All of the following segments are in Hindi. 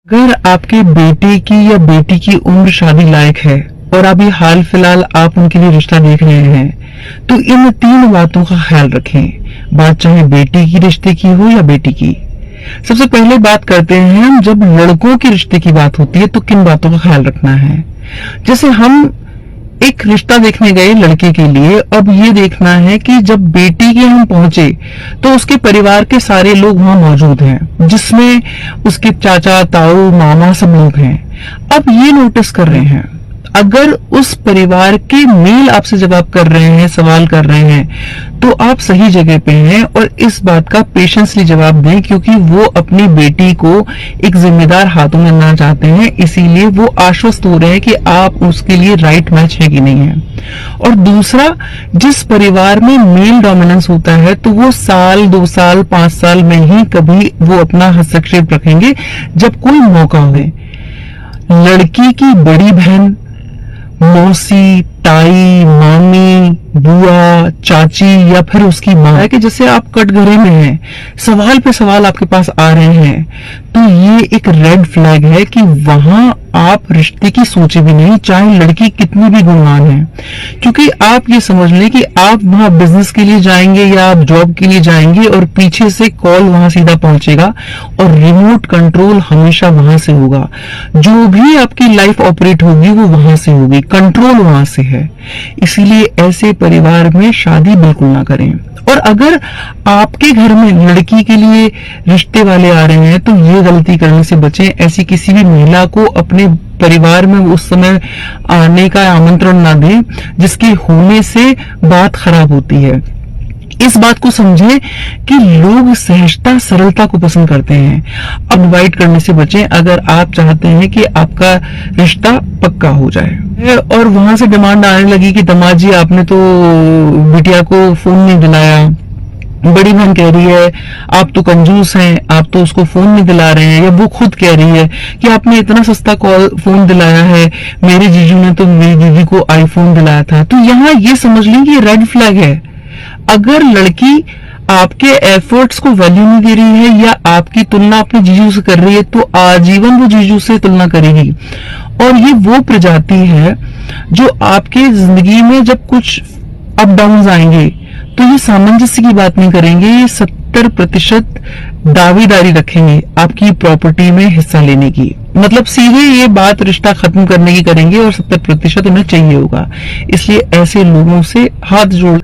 अगर आपके बेटे की या बेटी की उम्र शादी लायक है और अभी हाल फिलहाल आप उनके लिए रिश्ता देख रहे हैं तो इन 3 बातों का ख्याल रखें। बात चाहे बेटी की रिश्ते की हो या बेटी की। सबसे पहले बात करते हैं हम, जब लड़कों के रिश्ते की बात होती है तो किन बातों का ख्याल रखना है। जैसे हम एक रिश्ता देखने गए लड़के के लिए, अब ये देखना है कि जब बेटी के हम पहुंचे तो उसके परिवार के सारे लोग वहां मौजूद हैं, जिसमें उसके चाचा ताऊ मामा सब लोग हैं। अब ये नोटिस कर रहे हैं, अगर उस परिवार के मेल आपसे जवाब कर रहे हैं, सवाल कर रहे हैं, तो आप सही जगह पे हैं और इस बात का पेशेंसली जवाब दें, क्योंकि वो अपनी बेटी को एक जिम्मेदार हाथों में लाना चाहते हैं। इसीलिए वो आश्वस्त हो रहे हैं कि आप उसके लिए राइट मैच है कि नहीं है। और दूसरा, जिस परिवार में मेल डोमिनेंस होता है तो वो साल 2 साल 5 साल में ही कभी वो अपना हस्तक्षेप रखेंगे जब कोई मौका हो। लड़की की बड़ी बहन, मौसी, ताई, मामी, बुआ, चाची या फिर उसकी माँ है कि जैसे आप कटघरे में हैं, सवाल पे सवाल आपके पास आ रहे हैं, तो ये एक रेड फ्लैग है कि वहां आप रिश्ते की सोचे भी नहीं, चाहे लड़की कितनी भी गुणवान है। क्योंकि आप ये समझ लें कि आप वहां बिजनेस के लिए जाएंगे या आप जॉब के लिए जाएंगे और पीछे से कॉल वहां सीधा पहुंचेगा और रिमोट कंट्रोल हमेशा वहां से होगा। जो भी आपकी लाइफ ऑपरेट होगी वो वहां से होगी, कंट्रोल वहां से है। इसीलिए ऐसे परिवार में शादी बिल्कुल ना करें। और अगर आपके घर में लड़की के लिए रिश्ते वाले आ रहे हैं तो ये गलती करने से बचें। ऐसी किसी भी महिला को अपने परिवार में उस समय आने का आमंत्रण ना दें जिसके होने से बात खराब होती है। इस बात को समझें कि लोग सहजता सरलता को पसंद करते हैं। अब इनवाइट करने से बचें अगर आप चाहते हैं कि आपका रिश्ता पक्का हो जाए। और वहां से डिमांड आने लगी कि दामाद जी आपने तो बिटिया को फोन नहीं दिलाया। बड़ी बहन कह रही है आप तो कंजूस हैं, आप तो उसको फोन नहीं दिला रहे हैं, या वो खुद कह रही है कि आपने इतना सस्ता फोन दिलाया है, मेरे जीजू ने तो मेरी दीदी को आईफोन दिलाया था। तो यहाँ ये समझ लें कि ये रेड फ्लैग है। अगर लड़की आपके एफर्ट्स को वैल्यू नहीं दे रही है या आपकी तुलना अपने जीजू से कर रही है तो आजीवन वो जीजू से तुलना करेगी। और ये वो प्रजाति है जो आपके जिंदगी में जब कुछ अप डाउन आएंगे तो ये सामंजस्य की बात नहीं करेंगे, ये 70% दावेदारी रखेंगे आपकी प्रॉपर्टी में हिस्सा लेने की। मतलब सीधे ये बात रिश्ता खत्म करने की करेंगे और 70% उन्हें चाहिए होगा। इसलिए ऐसे लोगों से हाथ जोड़।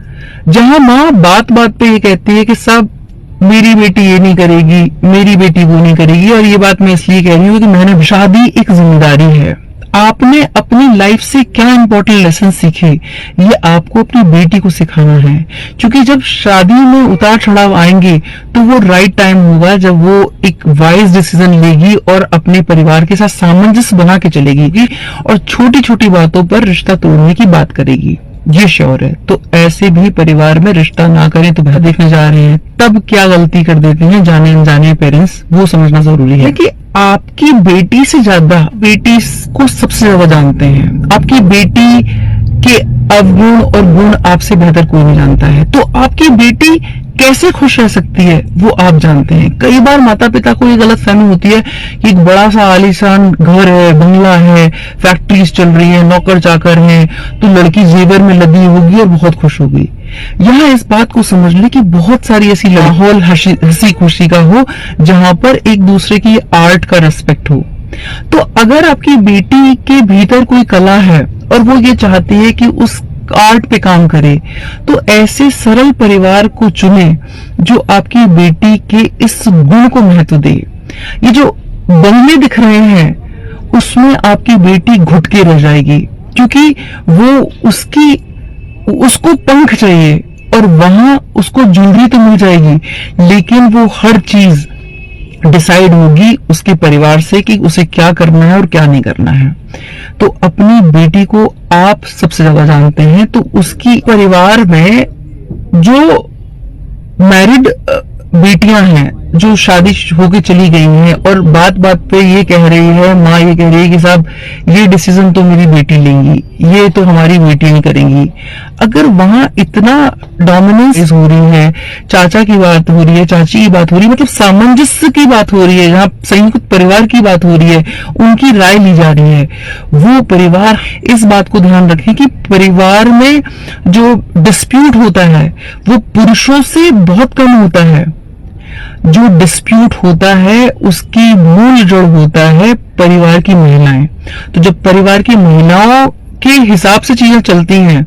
जहां माँ बात बात पे ये कहती है कि सब मेरी बेटी ये नहीं करेगी, मेरी बेटी वो नहीं करेगी, और ये बात मैं इसलिए कह रही हूँ कि मैंने शादी एक जिम्मेदारी है। आपने अपनी लाइफ से क्या इंपॉर्टेंट लेसन सीखे ये आपको अपनी बेटी को सिखाना है। क्योंकि जब शादी में उतार चढ़ाव आएंगे तो वो राइट टाइम होगा जब वो एक वाइज डिसीजन लेगी और अपने परिवार के साथ सामंजस्य बना के चलेगी और छोटी छोटी बातों पर रिश्ता तोड़ने की बात करेगी, ये श्योर है। तो ऐसे भी परिवार में रिश्ता ना करें। तो देखने जा रहे हैं तब क्या गलती कर देते हैं जाने अनजाने पेरेंट्स, वो समझना जरूरी है कि आपकी बेटी से ज्यादा बेटी को सबसे ज्यादा जानते हैं। आपकी बेटी के अवगुण और गुण आपसे बेहतर कोई नहीं जानता है। तो आपकी बेटी कैसे खुश रह सकती है वो आप जानते हैं। कई बार माता पिता को ये गलत फहमी होती है कि एक बड़ा सा आलीशान घर है, बंगला है, फैक्ट्रीज चल रही है, नौकर चाकर हैं, तो लड़की जेवर में लदी होगी और बहुत खुश होगी। यहाँ इस बात को समझ ले कि बहुत सारी ऐसी माहौल हंसी खुशी का हो जहां पर एक दूसरे की आर्ट का रेस्पेक्ट हो। तो अगर आपकी बेटी के भीतर कोई कला है और वो ये चाहती है कि उस आर्ट पे काम करे, तो ऐसे सरल परिवार को चुने जो आपकी बेटी के इस गुण को महत्व दे। ये जो बंगले दिख रहे हैं उसमें आपकी बेटी घुट के रह जाएगी, क्योंकि वो उसको पंख चाहिए और वहां उसको ज्वेलरी तो मिल जाएगी, लेकिन वो हर चीज डिसाइड होगी उसके परिवार से कि उसे क्या करना है और क्या नहीं करना है। तो अपनी बेटी को आप सबसे ज्यादा जानते हैं, तो उसकी परिवार में जो मैरिड बेटियां हैं जो शादी होके चली गई हैं और बात बात पे ये कह रही है, माँ ये कह रही है कि साहब ये डिसीजन तो मेरी बेटी लेंगी, ये तो हमारी बेटी नहीं करेंगी। अगर वहां इतना डोमिनेंस हो रही है, चाचा की बात हो रही है, चाची की बात हो रही है, मतलब सामंजस्य की बात हो रही है, जहाँ संयुक्त परिवार की बात हो रही है, उनकी राय ली जा रही है, वो परिवार इस बात को ध्यान रखें कि परिवार में जो डिस्प्यूट होता है वो पुरुषों से बहुत कम होता है। जो डिस्प्यूट होता है उसकी मूल जड़ होता है परिवार की महिलाएं। तो जब परिवार की महिलाओं के हिसाब से चीजें चलती हैं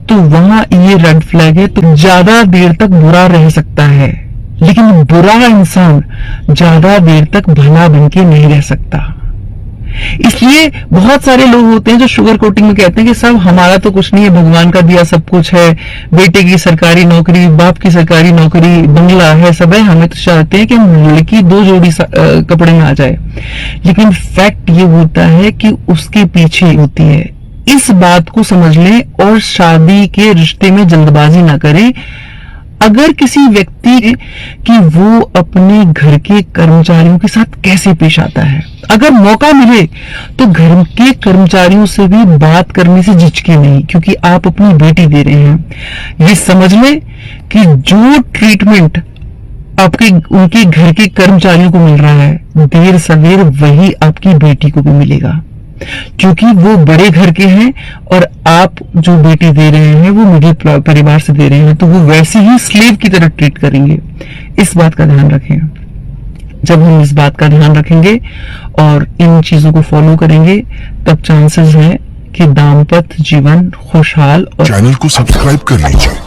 तो वहां ये रेड फ्लैग है। तो ज्यादा देर तक बुरा रह सकता है, लेकिन बुरा इंसान ज्यादा देर तक भला बन के नहीं रह सकता। इसलिए बहुत सारे लोग होते हैं जो शुगर कोटिंग में कहते हैं कि साहब हमारा तो कुछ नहीं है, भगवान का दिया सब कुछ है, बेटे की सरकारी नौकरी, बाप की सरकारी नौकरी, बंगला है, सब है, हमें तो चाहते हैं कि लड़की 2 जोड़ी कपड़े में आ जाए। लेकिन फैक्ट ये होता है कि उसके पीछे होती है। इस बात को समझ लें और शादी के रिश्ते में जल्दबाजी ना करें। अगर किसी व्यक्ति कि वो अपने घर के कर्मचारियों के साथ कैसे पेश आता है, अगर मौका मिले तो घर के कर्मचारियों से भी बात करने से झिझके नहीं, क्योंकि आप अपनी बेटी दे रहे हैं। ये समझ लें कि जो ट्रीटमेंट आपके उनके घर के कर्मचारियों को मिल रहा है, देर सवेर वही आपकी बेटी को भी मिलेगा, क्योंकि वो बड़े घर के हैं और आप जो बेटी दे रहे हैं वो मिडिल परिवार से दे रहे हैं, तो वो वैसे ही स्लेव की तरह ट्रीट करेंगे। इस बात का ध्यान रखें। जब हम इस बात का ध्यान रखेंगे और इन चीजों को फॉलो करेंगे, तब चांसेस हैं कि दाम्पत्य जीवन खुशहाल और चैनल को सब्सक्राइब कर लीजिए।